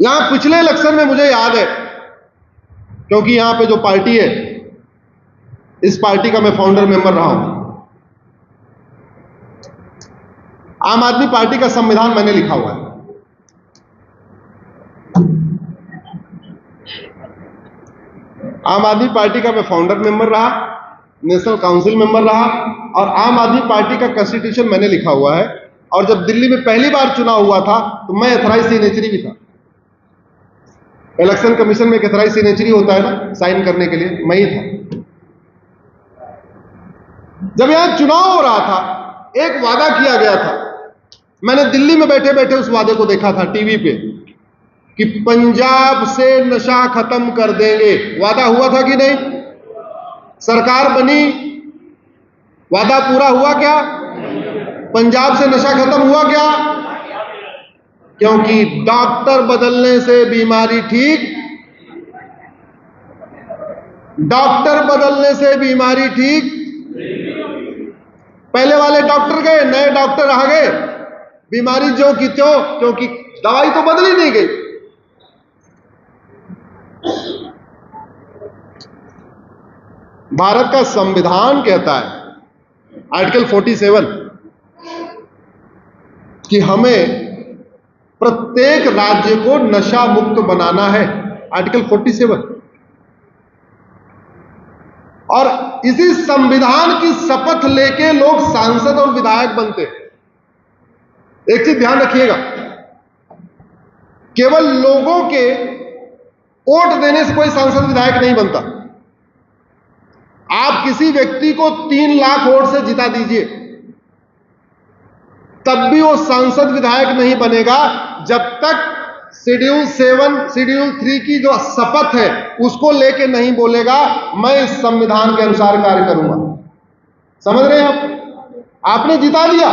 यहां पिछले इलेक्शन में मुझे याद है, क्योंकि यहां पे जो पार्टी है, इस पार्टी का मैं फाउंडर मेंबर रहा हूं। आम आदमी पार्टी का संविधान मैंने लिखा हुआ है। आम आदमी पार्टी का मैं फाउंडर मेंबर रहा, नेशनल काउंसिल मेंबर रहा, और आम आदमी पार्टी का कॉन्स्टिट्यूशन मैंने लिखा हुआ है। और जब दिल्ली में पहली बार चुनाव हुआ था तो मैं एथराइज सिग्नेचरी भी था। इलेक्शन कमीशन में एक एथराइज सिग्नेचरी होता है ना साइन करने के लिए, मैं ही था। जब यहां चुनाव हो रहा था, एक वादा किया गया था। मैंने दिल्ली में बैठे बैठे उस वादे को देखा था टीवी पे कि पंजाब से नशा खत्म कर देंगे। वादा हुआ था कि नहीं? सरकार बनी, वादा पूरा हुआ क्या? पंजाब से नशा खत्म हुआ क्या? क्योंकि डॉक्टर बदलने से बीमारी ठीक, डॉक्टर बदलने से बीमारी ठीक। पहले वाले डॉक्टर गए, नए डॉक्टर आ गए, बीमारी जो की त्यों, क्योंकि दवाई तो बदली नहीं गई। भारत का संविधान कहता है, आर्टिकल 47, कि हमें प्रत्येक राज्य को नशा मुक्त बनाना है। आर्टिकल 47। और इसी संविधान की शपथ लेके लोग सांसद और विधायक बनते हैं। एक चीज ध्यान रखिएगा, केवल लोगों के वोट देने से कोई सांसद विधायक नहीं बनता। आप किसी व्यक्ति को 3 लाख वोट से जिता दीजिए, तब भी वो सांसद विधायक नहीं बनेगा जब तक शेड्यूल 7, शेड्यूल 3 की जो शपथ है उसको लेके नहीं बोलेगा मैं इस संविधान के अनुसार कार्य करूंगा। समझ रहे हैं आप? आपने जिता दिया,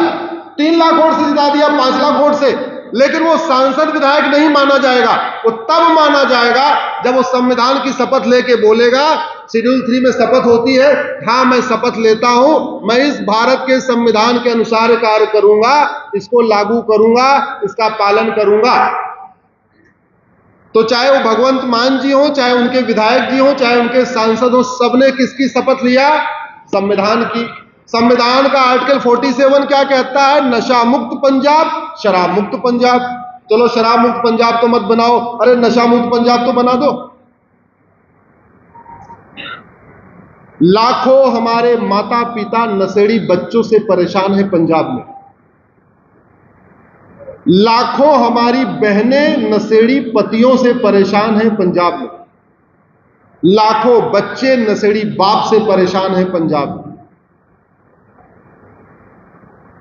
3 लाख वोट से जिता दिया, 5 लाख वोट से, लेकिन वो सांसद विधायक नहीं माना जाएगा। वो तब माना जाएगा जब वो संविधान की शपथ लेके बोलेगा। शेड्यूल 3 में शपथ होती है, हाँ मैं शपथ लेता हूं, मैं इस भारत के संविधान के अनुसार कार्य करूंगा, इसको लागू करूंगा, इसका पालन करूंगा। तो चाहे वो भगवंत मान जी हो, चाहे उनके विधायक जी हो, चाहे उनके सांसद हो, सबने किसकी शपथ लिया? संविधान की। संविधान का आर्टिकल 47 क्या कहता है? नशा मुक्त पंजाब, शराब मुक्त पंजाब। चलो शराब मुक्त पंजाब तो मत बनाओ, अरे नशा मुक्त पंजाब तो बना दो। लाखों हमारे माता पिता नशेड़ी बच्चों से परेशान है पंजाब में। लाखों हमारी बहनें नशेड़ी पतियों से परेशान हैं पंजाब में। लाखों बच्चे नशेड़ी बाप से परेशान हैं पंजाब में।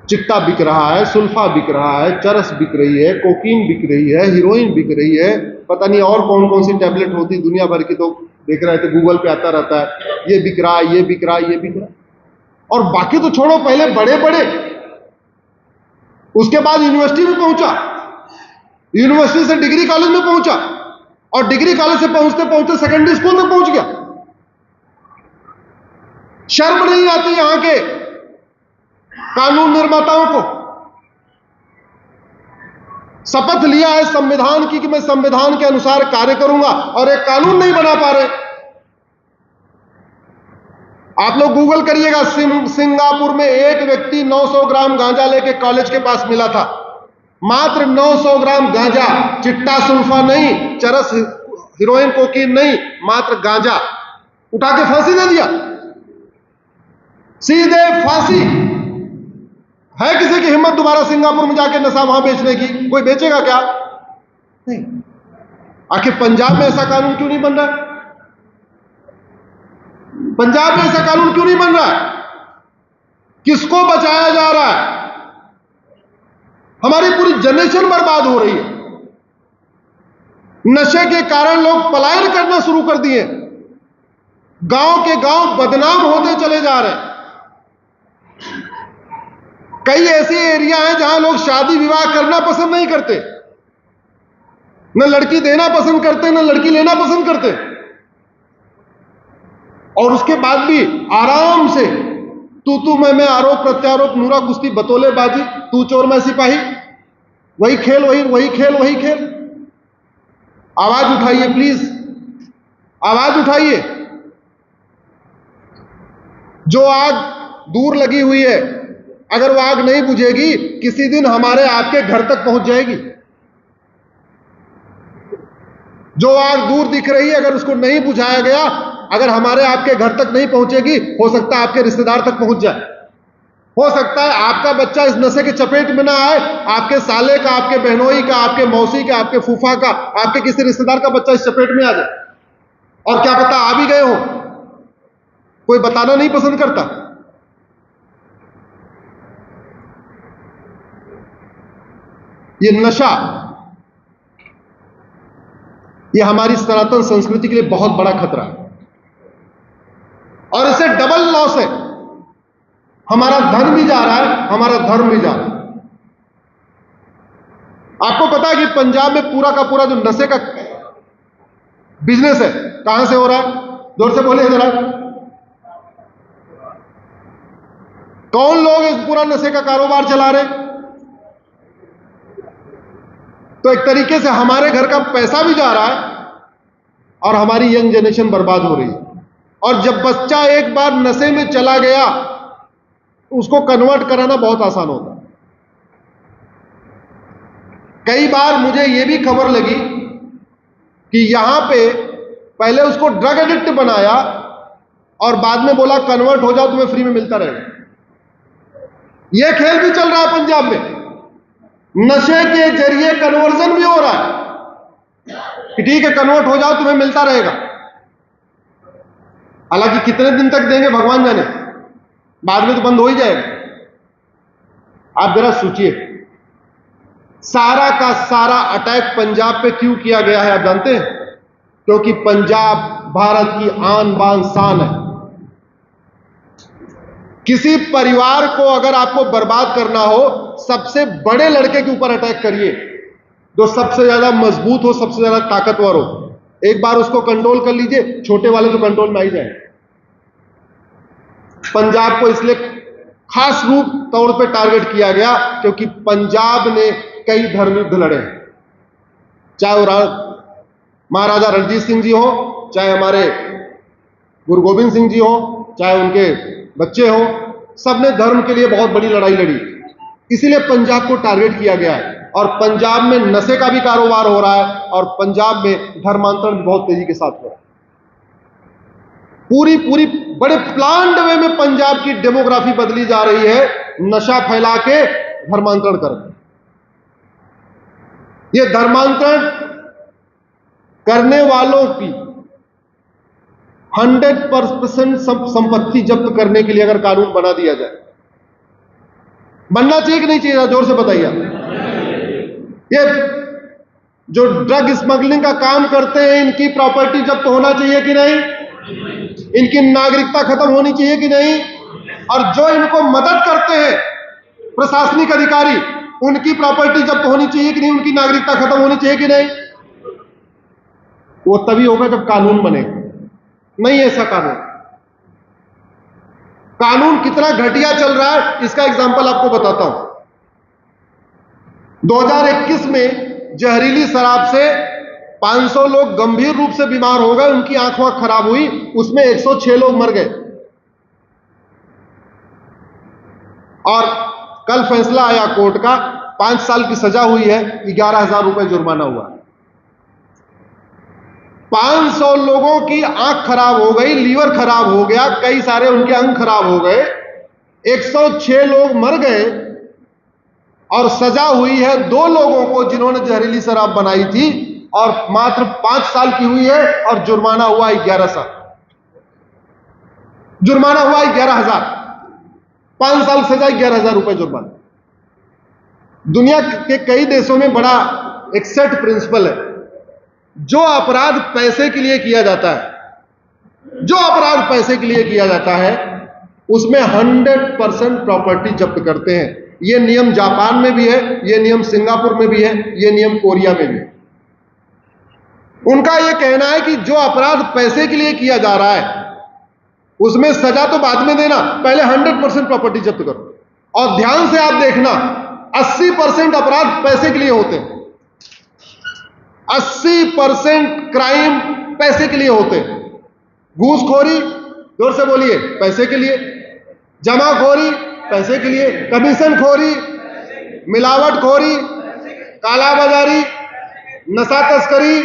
चिट्टा बिक रहा है, सुल्फा बिक रहा है, चरस बिक रही है, कोकीन बिक रही है, हीरोइन बिक रही है, पता नहीं और कौन कौन सी टैबलेट होती दुनिया भर की, तो देख रहे थे गूगल पे आता रहता है, ये बिक रहा है, ये बिक रहा है, ये बिक रहा है। और बाकी तो छोड़ो, पहले बड़े बड़े, उसके बाद यूनिवर्सिटी में पहुंचा, यूनिवर्सिटी से डिग्री कॉलेज में पहुंचा, और डिग्री कॉलेज से पहुंचते पहुंचते सेकेंडरी स्कूल में पहुंच गया। शर्म नहीं आती यहां के कानून निर्माताओं को? शपथ लिया है संविधान की कि मैं संविधान के अनुसार कार्य करूंगा, और एक कानून नहीं बना पा रहे। आप लोग गूगल करिएगा, सिंगापुर में एक व्यक्ति 900 ग्राम गांजा लेके कॉलेज के पास मिला था। मात्र 900 ग्राम गांजा, चिट्टा सुल्फा नहीं, चरस हीरोइन कोकीन नहीं, मात्र गांजा, उठा के फांसी दे दिया, सीधे फांसी। है किसी की हिम्मत दोबारा सिंगापुर में जाके नशा वहां बेचने की? कोई बेचेगा क्या? नहीं। आखिर पंजाब में ऐसा कानून क्यों नहीं बन रहा है? पंजाब में ऐसा कानून क्यों नहीं बन रहा है? किसको बचाया जा रहा है? हमारी पूरी जनरेशन बर्बाद हो रही है। नशे के कारण लोग पलायन करना शुरू कर दिए, गांव के गांव बदनाम होते चले जा रहे हैं। कई ऐसे एरिया हैं जहां लोग शादी विवाह करना पसंद नहीं करते, न लड़की देना पसंद करते, न लड़की लेना पसंद करते, और उसके बाद भी आराम से तू मैं आरोप प्रत्यारोप, नूरा कुश्ती, बतौलेबाजी, तू चोर मैं सिपाही, वही खेल वही खेल वही खेल। आवाज उठाइए प्लीज, आवाज उठाइए। जो आग दूर लगी हुई है, अगर वो आग नहीं बुझेगी, किसी दिन हमारे आपके घर तक पहुंच जाएगी। जो आग दूर दिख रही है, अगर उसको नहीं बुझाया गया, अगर हमारे आपके घर तक नहीं पहुंचेगी, हो सकता है आपके रिश्तेदार तक पहुंच जाए। हो सकता है आपका बच्चा इस नशे के चपेट में ना आए, आपके साले का, आपके बहनोई का, आपके मौसी का, आपके फूफा का, आपके किसी रिश्तेदार का बच्चा इस चपेट में आ जाए। और क्या पता आ भी गए हो, कोई बताना नहीं पसंद करता। ये नशा, ये हमारी सनातन संस्कृति के लिए बहुत बड़ा खतरा है, और इससे डबल लॉस है। हमारा धन भी जा रहा है, हमारा धर्म भी जा रहा है। आपको पता है कि पंजाब में पूरा का पूरा जो नशे का बिजनेस है, कहां से हो रहा है? जोर से बोलिए जरा। कौन लोग इस पूरा नशे का कारोबार चला रहे? तो एक तरीके से हमारे घर का पैसा भी जा रहा है और हमारी यंग जनरेशन बर्बाद हो रही है। और जब बच्चा एक बार नशे में चला गया, उसको कन्वर्ट कराना बहुत आसान होता है। कई बार मुझे यह भी खबर लगी कि यहां पे पहले उसको ड्रग एडिक्ट बनाया और बाद में बोला कन्वर्ट हो जाओ, तुम्हें फ्री में मिलता रहेगा। यह खेल भी चल रहा है पंजाब में। नशे के जरिए कन्वर्जन भी हो रहा है कि ठीक है, कन्वर्ट हो जाओ, तुम्हें मिलता रहेगा। हालांकि कितने दिन तक देंगे भगवान जाने, बाद में तो बंद हो ही जाएगा। आप जरा सोचिए, सारा का सारा अटैक पंजाब पे क्यों किया गया है, आप जानते हैं? क्योंकि पंजाब भारत की आन बान शान है। किसी परिवार को अगर आपको बर्बाद करना हो, सबसे बड़े लड़के के ऊपर अटैक करिए, जो सबसे ज्यादा मजबूत हो, सबसे ज्यादा ताकतवर हो। एक बार उसको कंट्रोल कर लीजिए, छोटे वाले तो कंट्रोल में आ ही जाए। पंजाब को इसलिए खास रूप तौर पे टारगेट किया गया क्योंकि पंजाब ने कई धर्म युद्ध लड़े, चाहे वो महाराजा रणजीत सिंह जी हो, चाहे हमारे गुरु गोविंद सिंह जी हो, चाहे उनके बच्चे हो, सबने धर्म के लिए बहुत बड़ी लड़ाई लड़ी। इसीलिए पंजाब को टारगेट किया गया है। और पंजाब में नशे का भी कारोबार हो रहा है और पंजाब में धर्मांतरण बहुत तेजी के साथ हो रहा है। पूरी बड़े प्लान्ड वे में पंजाब की डेमोग्राफी बदली जा रही है, नशा फैला के धर्मांतरण कर। ये धर्मांतरण करने वालों की 100% संपत्ति जब्त करने के लिए अगर कानून बना दिया जाए, बनना चाहिए कि नहीं चाहिए? जोर से बताइए। ये जो ड्रग स्मगलिंग का काम करते हैं, इनकी प्रॉपर्टी जब्त होना चाहिए कि नहीं? इनकी नागरिकता खत्म होनी चाहिए कि नहीं? और जो इनको मदद करते हैं प्रशासनिक अधिकारी, उनकी प्रॉपर्टी जब्त होनी चाहिए कि नहीं? उनकी नागरिकता खत्म होनी चाहिए कि नहीं? वो तभी होगा जब कानून बनेगा। नहीं ऐसा कानून कितना घटिया चल रहा है, इसका एग्जांपल आपको बताता हूं। 2021 में जहरीली शराब से 500 लोग गंभीर रूप से बीमार हो गए, उनकी आंख खराब हुई, उसमें 106 लोग मर गए। और कल फैसला आया कोर्ट का, 5 साल की सजा हुई है, 11,000 रुपए जुर्माना हुआ। 500 लोगों की आंख खराब हो गई, लीवर खराब हो गया, कई सारे उनके अंग खराब हो गए, 106 लोग मर गए और सजा हुई है 2 लोगों को जिन्होंने जहरीली शराब बनाई थी, और मात्र 5 साल की हुई है और जुर्माना हुआ 11 साल। जुर्माना हुआ 11,000, 5 साल सजा, 11,000 रुपए जुर्माना। दुनिया के कई देशों में बड़ा एक सेट प्रिंसिपल है, जो अपराध पैसे के लिए किया जाता है, जो अपराध पैसे के लिए किया जाता है, उसमें 100% प्रॉपर्टी जब्त करते हैं। यह नियम जापान में भी है, यह नियम सिंगापुर में भी है, यह नियम कोरिया में भी है। उनका यह कहना है कि जो अपराध पैसे के लिए किया जा रहा है, उसमें सजा तो बाद में देना, पहले 100% प्रॉपर्टी जब्त करो। और ध्यान से आप देखना, 80% अपराध पैसे के लिए होते हैं। 80% क्राइम पैसे के लिए होते हैं। घूसखोरी, जोर से बोलिए, पैसे के लिए। जमाखोरी, पैसे के लिए। कमीशनखोरी, मिलावटखोरी, कालाबाजारी, नशा तस्करी,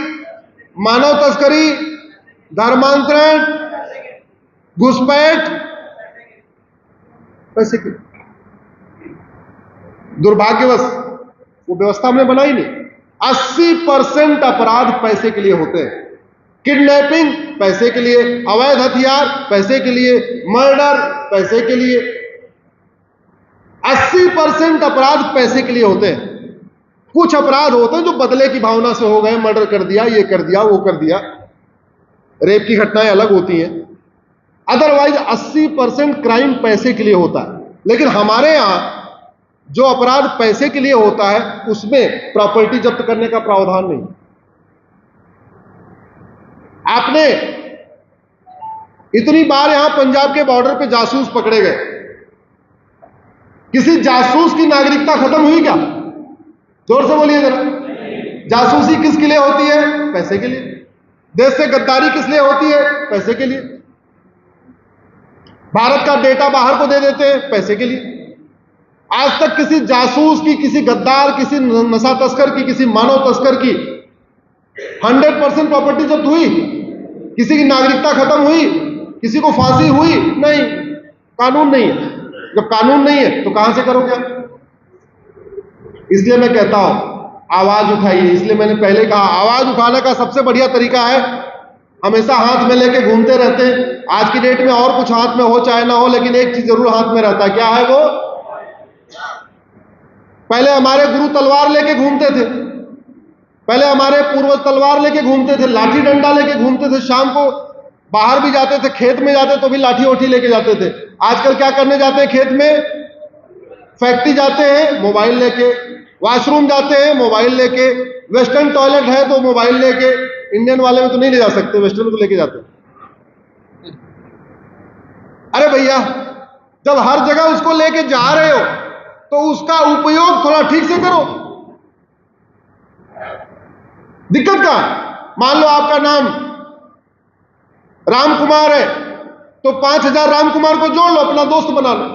मानव तस्करी, धर्मांतरण, घुसपैठ, पैसे के। दुर्भाग्यवश वो व्यवस्था हमने बनाई नहीं। 80% अपराध पैसे के लिए होते हैं। किडनैपिंग पैसे के लिए, अवैध हथियार पैसे के लिए, मर्डर पैसे के लिए। 80% अपराध पैसे के लिए होते हैं। कुछ अपराध होते हैं जो बदले की भावना से हो गए, मर्डर कर दिया, ये कर दिया, वो कर दिया, रेप की घटनाएं अलग होती हैं। अदरवाइज 80% क्राइम पैसे के लिए होता है। लेकिन हमारे यहां जो अपराध पैसे के लिए होता है उसमें प्रॉपर्टी जब्त करने का प्रावधान नहीं। आपने इतनी बार यहां पंजाब के बॉर्डर पे जासूस पकड़े गए, किसी जासूस की नागरिकता खत्म हुई क्या? जोर से बोलिए जरा। जासूसी किसके लिए होती है? पैसे के लिए। देश से गद्दारी किस लिए होती है? पैसे के लिए। भारत का डेटा बाहर को दे देते हैं, पैसे के लिए। आज तक किसी जासूस की, किसी गद्दार, किसी नशा तस्कर की, किसी मानव तस्कर की 100% प्रॉपर्टी जब्त हुई? किसी की नागरिकता खत्म हुई? किसी को फांसी हुई? नहीं। कानून नहीं है। जब कानून नहीं है तो कहां से करोगे? इसलिए मैं कहता हूं आवाज उठाइए। इसलिए मैंने पहले कहा आवाज उठाने का सबसे बढ़िया तरीका है, हमेशा हाथ में लेके घूमते रहते हैं। आज की डेट में और कुछ हाथ में हो चाहे ना हो, लेकिन एक चीज जरूर हाथ में रहता है। क्या है वो? पहले हमारे गुरु तलवार लेके घूमते थे, पहले हमारे पूर्वज तलवार लेके घूमते थे, लाठी डंडा लेके घूमते थे। शाम को बाहर भी जाते थे, खेत में जाते तो भी लाठी ओठी लेके जाते थे। आजकल क्या करने जाते हैं? खेत में, फैक्ट्री जाते हैं मोबाइल लेके, वॉशरूम जाते हैं मोबाइल लेके, वेस्टर्न टॉयलेट है तो मोबाइल लेके। इंडियन वाले में तो नहीं ले जा सकते, वेस्टर्न में तो लेके जाते हैं। अरे भैया, जब हर जगह उसको लेके जा रहे हो तो उसका उपयोग थोड़ा ठीक से करो। दिक्कत का, मान लो आपका नाम राम कुमार है तो 5000 राम कुमार को जोड़ लो, अपना दोस्त बना लो।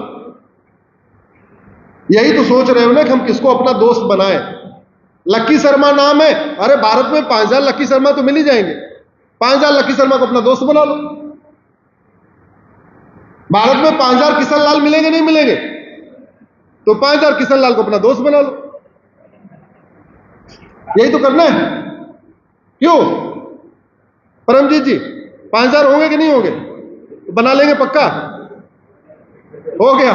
यही तो सोच रहे हो ना कि हम किसको अपना दोस्त बनाएं। लक्की शर्मा नाम है, अरे भारत में 5000 लक्की शर्मा तो मिल ही जाएंगे। 5000 लक्की शर्मा को अपना दोस्त बना लो। भारत में 5000 किशन लाल मिलेंगे? नहीं मिलेंगे। तो 5000 किशन लाल को अपना दोस्त बना लो। यही तो करना है। क्यों परमजीत जी? 5000 होंगे कि नहीं होंगे? तो बना लेंगे पक्का। हो गया।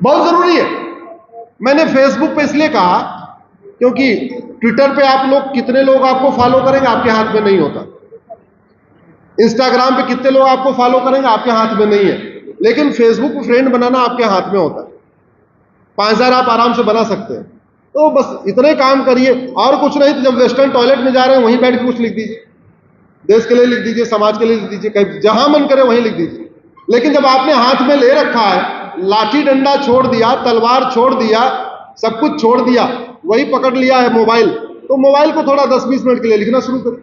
बहुत जरूरी है। मैंने फेसबुक पे इसलिए कहा क्योंकि ट्विटर पे आप लोग, कितने लोग आपको फॉलो करेंगे आपके हाथ में नहीं होता। इंस्टाग्राम पे कितने लोग आपको फॉलो करेंगे आपके हाथ में नहीं है। लेकिन फेसबुक पे फ्रेंड बनाना आपके हाथ में होता है। 5000 आप आराम से बना सकते हैं। तो बस इतने काम करिए, और कुछ नहीं। तो जब वेस्टर्न टॉयलेट में जा रहे हैं वहीं बैठ के कुछ लिख दीजिए, देश के लिए लिख दीजिए, समाज के लिए लिख दीजिए, कहीं जहां मन करे वहीं लिख दीजिए। लेकिन जब आपने हाथ में ले रखा है, लाठी डंडा छोड़ दिया, तलवार छोड़ दिया, सब कुछ छोड़ दिया, वही पकड़ लिया है मोबाइल, तो मोबाइल को थोड़ा 10-20 मिनट के लिए लिखना शुरू करें।